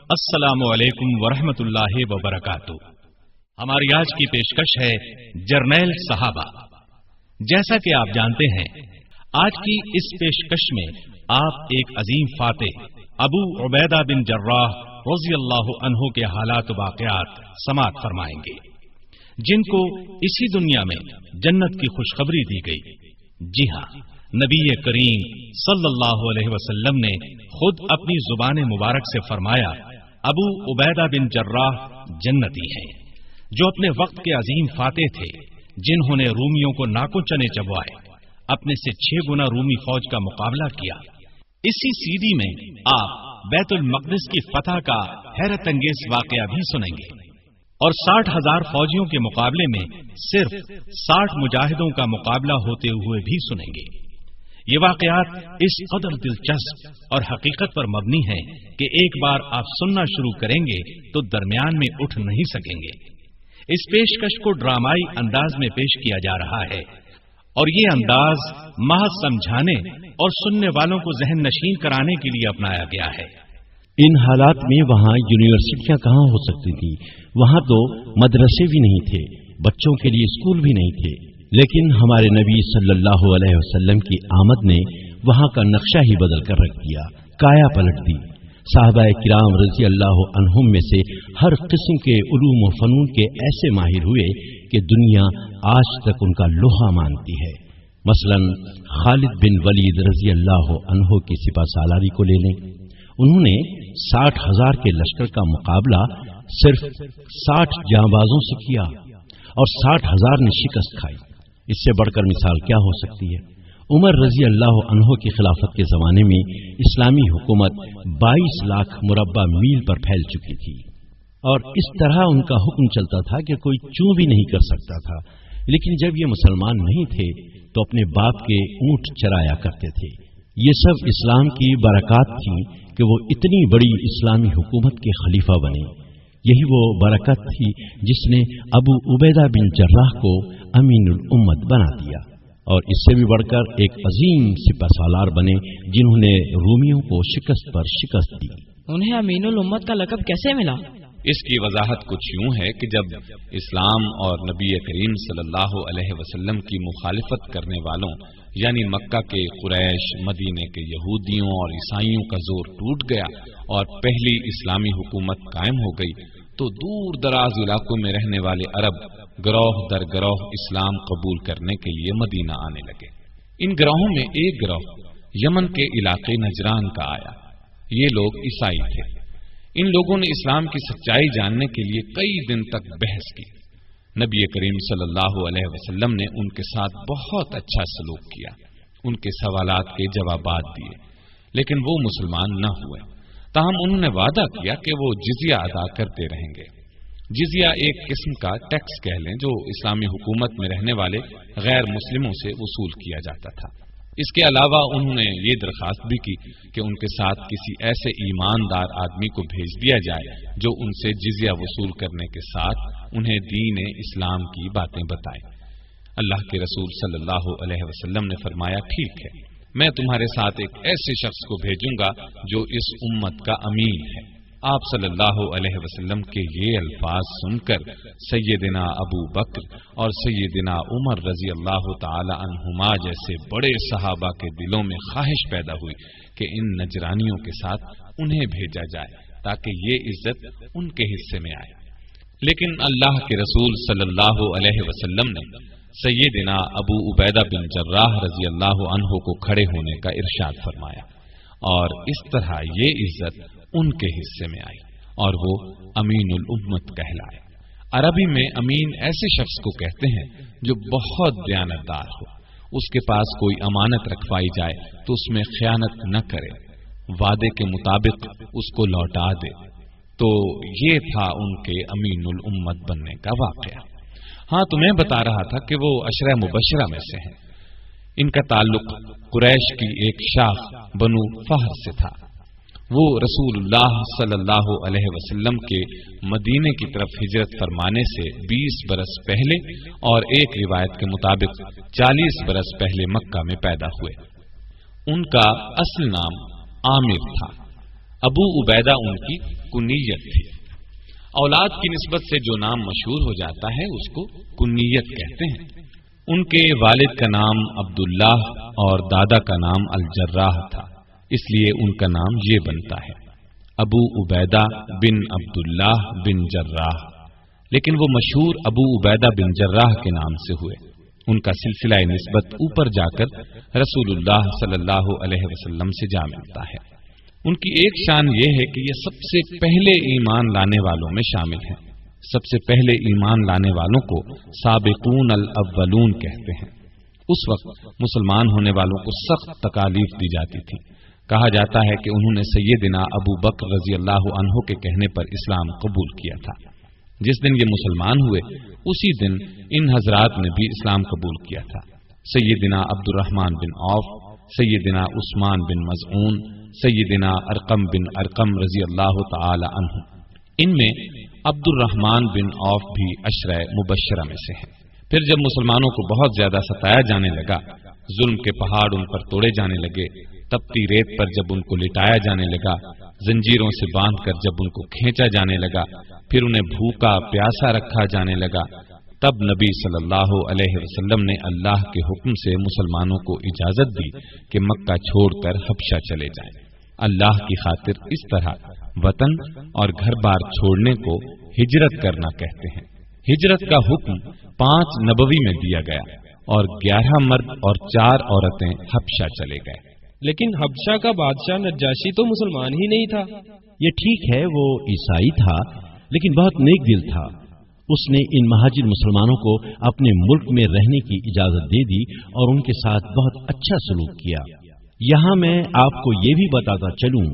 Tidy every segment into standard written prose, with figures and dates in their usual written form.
السلام علیکم ورحمۃ اللہ وبرکاتہ۔ ہماری آج کی پیشکش ہے جرنیل صحابہ۔ جیسا کہ آپ جانتے ہیں، آج کی اس پیشکش میں آپ ایک عظیم فاتح ابو عبیدہ بن جراح رضی اللہ عنہ کے حالات و واقعات سماعت فرمائیں گے، جن کو اسی دنیا میں جنت کی خوشخبری دی گئی۔ جی ہاں، نبی کریم صلی اللہ علیہ وسلم نے خود اپنی زبان مبارک سے فرمایا، ابو عبیدہ بن جراح جنتی ہیں، جو اپنے وقت کے عظیم فاتح تھے، جنہوں نے رومیوں کو ناکوں چنے چبوائے، اپنے سے 6 گنا رومی فوج کا مقابلہ کیا۔ اسی سیڑھی میں آپ بیت المقدس کی فتح کا حیرت انگیز واقعہ بھی سنیں گے، اور 60,000 فوجیوں کے مقابلے میں صرف 60 مجاہدوں کا مقابلہ ہوتے ہوئے بھی سنیں گے۔ یہ واقعات اس قدر دلچسپ اور حقیقت پر مبنی ہیں کہ ایک بار آپ سننا شروع کریں گے تو درمیان میں اٹھ نہیں سکیں گے۔ اس پیشکش کو ڈرامائی انداز میں پیش کیا جا رہا ہے، اور یہ انداز محض سمجھانے اور سننے والوں کو ذہن نشین کرانے کے لیے اپنایا گیا ہے۔ ان حالات میں وہاں یونیورسٹیاں کہاں ہو سکتی تھی؟ وہاں تو مدرسے بھی نہیں تھے، بچوں کے لیے اسکول بھی نہیں تھے، لیکن ہمارے نبی صلی اللہ علیہ وسلم کی آمد نے وہاں کا نقشہ ہی بدل کر رکھ دیا، کایا پلٹ دی۔ صحابہ کرام رضی اللہ عنہم میں سے ہر قسم کے علوم و فنون کے ایسے ماہر ہوئے کہ دنیا آج تک ان کا لوہا مانتی ہے۔ مثلا خالد بن ولید رضی اللہ عنہ کی سپہ سالاری کو لے لیں۔ انہوں نے 60,000 کے لشکر کا مقابلہ صرف 60 جانبازوں سے کیا، اور 60,000 نے شکست کھائی۔ اس سے بڑھ کر مثال کیا ہو سکتی ہے؟ عمر رضی اللہ عنہ کی خلافت کے زمانے میں اسلامی حکومت 22 لاکھ مربع میل پر پھیل چکی تھی، اور اس طرح ان کا حکم چلتا تھا کہ کوئی چوں بھی نہیں کر سکتا تھا۔ لیکن جب یہ مسلمان نہیں تھے تو اپنے باپ کے اونٹ چرایا کرتے تھے۔ یہ سب اسلام کی برکات تھیں کہ وہ اتنی بڑی اسلامی حکومت کے خلیفہ بنے۔ یہی وہ برکت تھی جس نے ابو عبیدہ بن جراح کو امین الامت بنا دیا، اور اس سے بھی بڑھ کر ایک عظیم سپہ سالار بنے جنہوں نے رومیوں کو شکست پر شکست دی۔ انہیں امین الامت کا لقب کیسے ملا؟ اس کی وضاحت کچھ یوں ہے کہ جب اسلام اور نبی کریم صلی اللہ علیہ وسلم کی مخالفت کرنے والوں یعنی مکہ کے قریش، مدینے کے یہودیوں اور عیسائیوں کا زور ٹوٹ گیا اور پہلی اسلامی حکومت قائم ہو گئی، تو دور دراز علاقوں میں رہنے والے عرب گروہ در گروہ اسلام قبول کرنے کے لیے مدینہ آنے لگے۔ ان گروہوں میں ایک گروہ یمن کے علاقے نجران کا آیا۔ یہ لوگ عیسائی تھے۔ ان لوگوں نے اسلام کی سچائی جاننے کے لیے کئی دن تک بحث کی۔ نبی کریم صلی اللہ علیہ وسلم نے ان کے ساتھ بہت اچھا سلوک کیا، ان کے سوالات کے جوابات دیے، لیکن وہ مسلمان نہ ہوئے۔ تاہم انہوں نے وعدہ کیا کہ وہ جزیہ ادا کرتے رہیں گے۔ جزیہ ایک قسم کا ٹیکس کہہ لیں جو اسلامی حکومت میں رہنے والے غیر مسلموں سے وصول کیا جاتا تھا۔ اس کے علاوہ انہوں نے یہ درخواست بھی کی کہ ان کے ساتھ کسی ایسے ایماندار آدمی کو بھیج دیا جائے جو ان سے جزیہ وصول کرنے کے ساتھ انہیں دین اسلام کی باتیں بتائے۔ اللہ کے رسول صلی اللہ علیہ وسلم نے فرمایا، ٹھیک ہے، میں تمہارے ساتھ ایک ایسے شخص کو بھیجوں گا جو اس امت کا امین ہے۔ آپ صلی اللہ علیہ وسلم کے یہ الفاظ سن کر سیدنا ابو بکر اور سیدنا عمر رضی اللہ تعالی عنہما جیسے بڑے صحابہ کے دلوں میں خواہش پیدا ہوئی کہ ان نجرانیوں کے ساتھ انہیں بھیجا جائے تاکہ یہ عزت ان کے حصے میں آئے۔ لیکن اللہ کے رسول صلی اللہ علیہ وسلم نے سیدنا ابو عبیدہ بن جراح رضی اللہ عنہ کو کھڑے ہونے کا ارشاد فرمایا، اور اس طرح یہ عزت ان کے حصے میں آئی اور وہ امین الامت کہلائے۔ عربی میں امین ایسے شخص کو کہتے ہیں جو بہت دیانتدار ہو، اس کے پاس کوئی امانت رکھوائی جائے تو اس میں خیانت نہ کرے، وعدے کے مطابق اس کو لوٹا دے۔ تو یہ تھا ان کے امین الامت بننے کا واقعہ۔ ہاں، تو میں بتا رہا تھا کہ وہ عشرہ مبشرہ میں سے ہیں۔ ان کا تعلق قریش کی ایک شاخ بنو فہر سے تھا۔ وہ رسول اللہ صلی اللہ علیہ وسلم کے مدینے کی طرف ہجرت فرمانے سے 20 برس پہلے اور ایک روایت کے مطابق 40 برس پہلے مکہ میں پیدا ہوئے۔ ان کا اصل نام عامر تھا۔ ابو عبیدہ ان کی कुनियत थी। औलाद की निस्बत से जो नाम मशहूर हो जाता है उसको कुनियत कहते हैं। उनके वालिद का नाम अब्दुल्लाह और दादा का नाम अल जर्राह था, इसलिए उनका नाम ये बनता है अबू उबैदा बिन अब्दुल्लाह बिन जर्राह। लेकिन वो मशहूर अबू उबैदा बिन जर्राह के नाम से हुए। उनका सिलसिला निस्बत ऊपर जाकर रसूलुल्लाह सल्लल्लाहु अलैहि वसल्लम से जा मिलता है। उनकी एक शान ये है कि ये सबसे पहले ईमान लाने वालों में शामिल हैं। सबसे पहले ईमान लाने वालों को साबिकून अल अव्वलून कहते हैं। उस वक्त मुसलमान होने वालों को सख्त तकालीफ दी जाती थी। कहा जाता है कि उन्होंने सैयदना अबू बकर रजी अल्लाह अन्हु के कहने पर इस्लाम कबूल किया था। जिस दिन ये मुसलमान हुए उसी दिन इन हजरात ने भी इस्लाम कबूल किया था। सैयदना अब्दुर्रहमान बिन औफ, सैयदना उस्मान बिन मज़ऊन, सैयदना अरकम बिन अरकम रजी अल्लाह तआला अन्हु। इनमें अब्दुर्रहमान बिन औफ भी अशरा मुबश्शरा में से हैं। फिर जब मुसलमानों को बहुत ज्यादा सताया जाने लगा, जुल्म के पहाड़ उन पर तोड़े जाने लगे, तपती रेत पर जब उनको लिटाया जाने लगा, जंजीरों से बांधकर जब उनको खींचा जाने लगा, फिर उन्हें भूखा प्यासा रखा जाने लगा, तब नबी सल्लल्लाहु अलैहि वसल्लम ने अल्लाह के हुक्म से मुसलमानों को इजाजत दी कि मक्का छोड़कर हबशा चले जाएं। अल्लाह की खातिर इस तरह वतन और घर बार छोड़ने को हिजरत करना कहते हैं। हिजरत का हुक्म 5 नबवी में दिया गया और 11 मर्द और 4 औरतें हबशा चले गए। लेकिन हबशा का बादशाह नज्जाशी तो मुसलमान ही नहीं था। ये ठीक है, वो ईसाई था, लेकिन बहुत नेक दिल था। उसने इन महाजिर मुसलमानों को अपने मुल्क में रहने की इजाजत दे दी और उनके साथ बहुत अच्छा सलूक किया। यहाँ मैं आपको ये भी बताता चलूं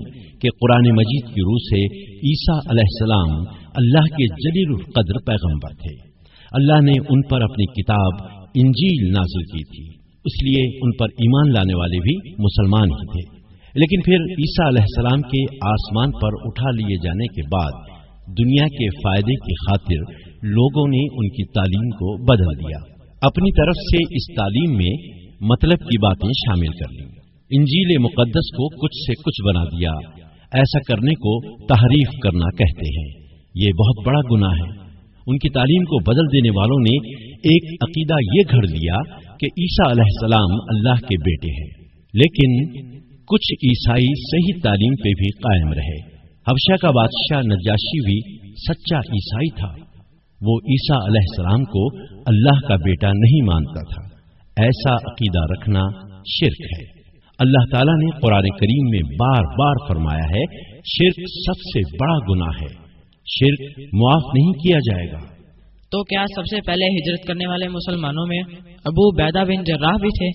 कि कुरान मजीद की रूह से ईसा अलैहिस्सलाम अल्लाह के जलीलुल कद्र पैगंबर थे। अल्लाह ने उन पर अपनी किताब इंजील नाज़िल की थी, इसलिए उन पर ईमान लाने वाले भी मुसलमान ही थे। लेकिन फिर ईसा अलैहिस्सलाम के आसमान पर उठा लिए जाने के बाद दुनिया के फायदे की खातिर लोगों ने उनकी तालीम को बदल दिया। अपनी तरफ से इस तालीम में मतलब की बातें शामिल कर ली। इंजील मुकद्दस को कुछ से कुछ बना दिया। ऐसा करने को तहरीफ करना कहते हैं। ये बहुत बड़ा गुनाह है। उनकी तालीम को बदल देने वालों ने एक अकीदा ये घड़ लिया कि ईसा अलैहिस्सलाम अल्लाह के बेटे हैं। लेकिन कुछ ईसाई सही तालीम पे भी कायम रहे। हबशा का बादशाह नज्जाशी भी सच्चा ईसाई था। वो ईसा अलैहिस्सलाम को अल्लाह का बेटा नहीं मानता था। ऐसा अकीदा रखना शिर्क है। अल्लाह ताला ने कुरान करीम में बार बार फरमाया है, शिर्क सबसे बड़ा गुनाह है, शिर्क मुआफ नहीं किया जाएगा। तो क्या सबसे पहले हिजरत करने वाले मुसलमानों में अबू उबैदा बिन जर्राह भी थे?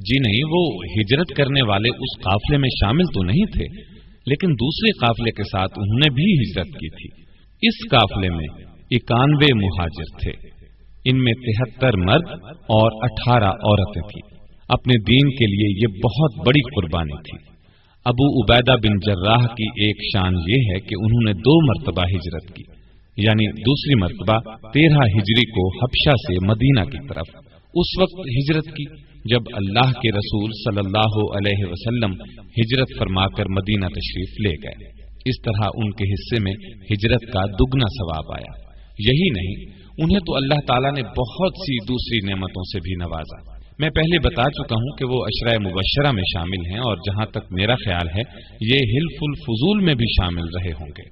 जी नहीं, वो हिजरत करने वाले उस काफिले में शामिल तो नहीं थे, लेकिन दूसरे काफिले के साथ उन्होंने भी हिजरत की थी। इस काफिले में 91 मुहाजिर थे। इनमें 73 मर्द और 18 औरतें थी। अपने दीन के लिए ये बहुत बड़ी कुर्बानी थी। अबू उबैदा बिन जर्राह की एक शान ये है कि उन्होंने 2 मरतबा हिजरत की, यानी दूसरी मरतबा 13 हिजरी को हबशा से मदीना की तरफ उस वक्त हिजरत की जब अल्लाह के रसूल सल्लल्लाहु अलैहि वसल्लम हिजरत फरमाकर मदीना तशरीफ ले गए। इस तरह उनके हिस्से में हिजरत का दुगना सवाब आया। यही नहीं, उन्हें तो अल्लाह ताला ने बहुत सी दूसरी नेमतों से भी नवाजा। मैं पहले बता चुका हूं कि वो अशरा मुबश्शरा में शामिल हैं और जहां तक मेरा ख्याल है ये हिल्फुल फुजूल में भी शामिल रहे होंगे।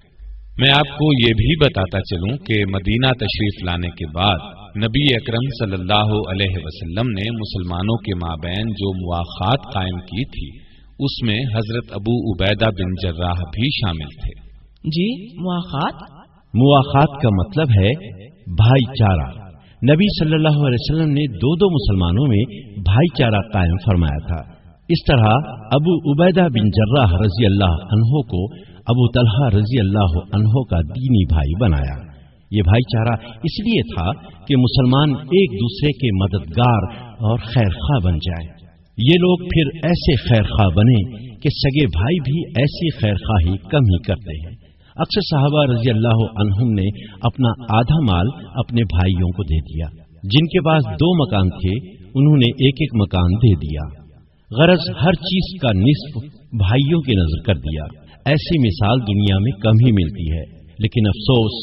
मैं आपको ये भी बताता चलूं कि मदीना तशरीफ लाने के बाद नबी अकरम सल्लल्लाहु अलैहि वसल्लम ने मुसलमानों के माबैन जो मुआखात कायम की थी उसमें हजरत अबू उबैदा बिन जर्राह भी शामिल थे। जी, मुआखात? मुआखात का मतलब है भाईचारा। नबी सल्लल्लाहु अलैहि वसल्लम ने 2 मुसलमानों में भाईचारा कायम फरमाया था। इस तरह अबू उबैदा बिन जर्राह रजी अल्लाह अन्हो को अबू तलहा रजी अल्लाह अन्हो का दीनी भाई बनाया। ये भाईचारा इसलिए था कि मुसलमान एक दूसरे के मददगार और खैरखा बन जाए। ये लोग फिर ऐसे खैरखा बने कि सगे भाई भी ऐसी खैरखाही कम ही करते हैं। अक्सर साहबा रजी अल्लाह अन्हुम ने अपना आधा माल अपने भाइयों को दे दिया। जिनके पास 2 मकान थे उन्होंने एक एक मकान दे दिया। गरज हर चीज का निस्फ भाइयों की नजर कर दिया। ऐसी मिसाल दुनिया में कम ही मिलती है, लेकिन अफसोस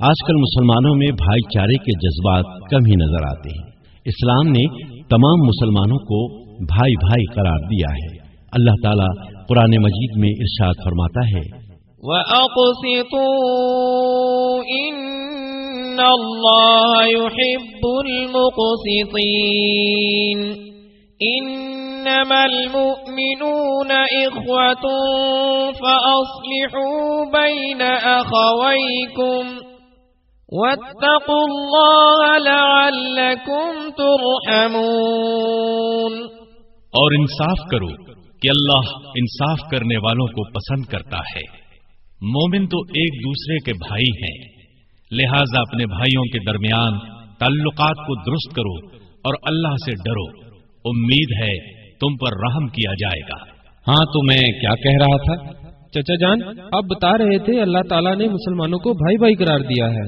आजकल मुसलमानों में भाईचारे के जज्बात कम ही नजर आते हैं। इस्लाम ने तमाम मुसलमानों को भाई भाई करार दिया है। अल्लाह ताला कुरान मजीद में इरशाद फरमाता है, वअक़सितू इन्नल्लाह युहिब्बुल मुक़सितीन इन्नमल मुअमिनूना इख़्वतुन फ़अस्लिहू बैन अख़वैकुम वत्तक़ुल्लाह लअल्लकुम तुरहमून। और इंसाफ करो कि अल्लाह इंसाफ करने वालों को पसंद करता है। मोमिन तो एक दूसरे के भाई हैं, लिहाजा अपने भाइयों के दरमियान ताल्लुकात को दुरुस्त करो और अल्लाह से डरो। उम्मीद है तुम पर रहम किया जाएगा। हाँ, तो मैं क्या कह रहा था? चचा जान, आप बता रहे थे अल्लाह ताला ने मुसलमानों को भाई भाई करार दिया है,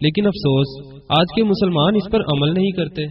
लेकिन अफसोस आज के मुसलमान इस पर अमल नहीं करते।